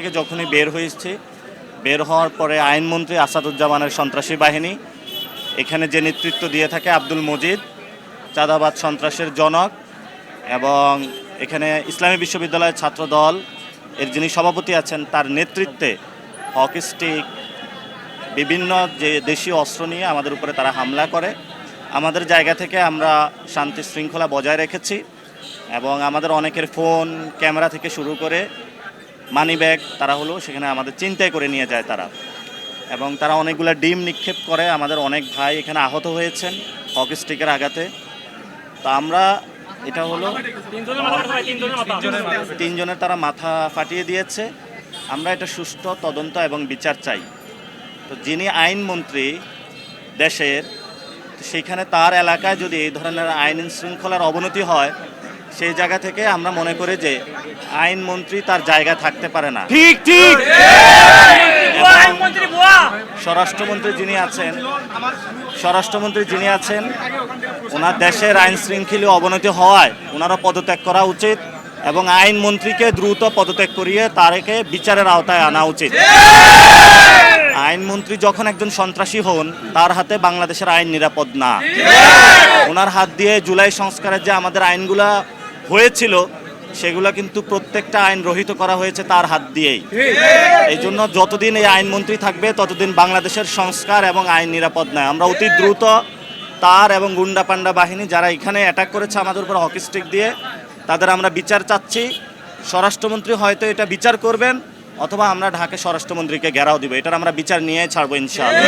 থেকে যখনই বের হওয়ার পরে আইনমন্ত্রী আসাদুজ্জামানের সন্ত্রাসী বাহিনী এখানে যে নেতৃত্ব দিয়ে থাকে আব্দুল মজিদ, চাঁদাবাদ সন্ত্রাসের জনক, এবং এখানে ইসলামী বিশ্ববিদ্যালয়ের ছাত্র দল এর যিনি সভাপতি আছেন তার নেতৃত্বে হকি স্টিক, বিভিন্ন যে দেশীয় অস্ত্র নিয়ে আমাদের উপরে তারা হামলা করে। আমাদের জায়গা থেকে আমরা শান্তি শৃঙ্খলা বজায় রেখেছি এবং আমাদের অনেকের ফোন, ক্যামেরা থেকে শুরু করে মানি ব্যাগ তারা সেখানে আমাদের চিন্তায় করে নিয়ে যায় তারা, এবং তারা অনেকগুলো ডিম নিক্ষেপ করে। আমাদের অনেক ভাই এখানে আহত হয়েছেন হকি স্টিকের আঘাতে। তো আমরা এটা তিনজনের তারা মাথা ফাটিয়ে দিয়েছে। আমরা এটা সুষ্ঠু তদন্ত এবং বিচার চাই। তো যিনি আইনমন্ত্রী দেশের, সেইখানে তার এলাকায় যদি এই ধরনের আইন শৃঙ্খলার অবনতি হয়, সেই জায়গা থেকে আমরা মনে করি যে আইনমন্ত্রী তার জায়গায় থাকতে পারে না। ঠিক ঠিক। স্বরাষ্ট্রমন্ত্রী যিনি আছেন ওনার দেশের আইন শৃঙ্খলা অবনতি হওয়ায় ওনারা পদত্যাগ করা উচিত এবং আইনমন্ত্রীকে দ্রুত পদত্যাগ করিয়ে তারকে বিচারের আওতায় আনা উচিত। আইনমন্ত্রী যখন একজন সন্ত্রাসী হন, তার হাতে বাংলাদেশের আইন নিরাপদ না। ওনার হাত দিয়ে জুলাই সংস্কারের যে আমাদের আইনগুলা হয়েছিল সেগুলো কিন্তু প্রত্যেকটা আইন রহিত করা হয়েছে তার হাত দিয়েই। এই জন্য যতদিন এই আইনমন্ত্রী থাকবে ততদিন বাংলাদেশের সংস্কার এবং আইন নিরাপদ নয়। আমরা অতি দ্রুত তার এবং গুন্ডা পান্ডা বাহিনী যারা এখানে অ্যাটাক করেছে আমাদের উপর হকি স্টিক দিয়ে, তাদের আমরা বিচার চাচ্ছি। স্বরাষ্ট্রমন্ত্রী হয়তো এটা বিচার করবেন, অথবা আমরা ঢাকা স্বরাষ্ট্রমন্ত্রীকে ঘেরাও দিব। এটার আমরা বিচার নিয়ে ছাড়বো ইনশাআল্লাহ।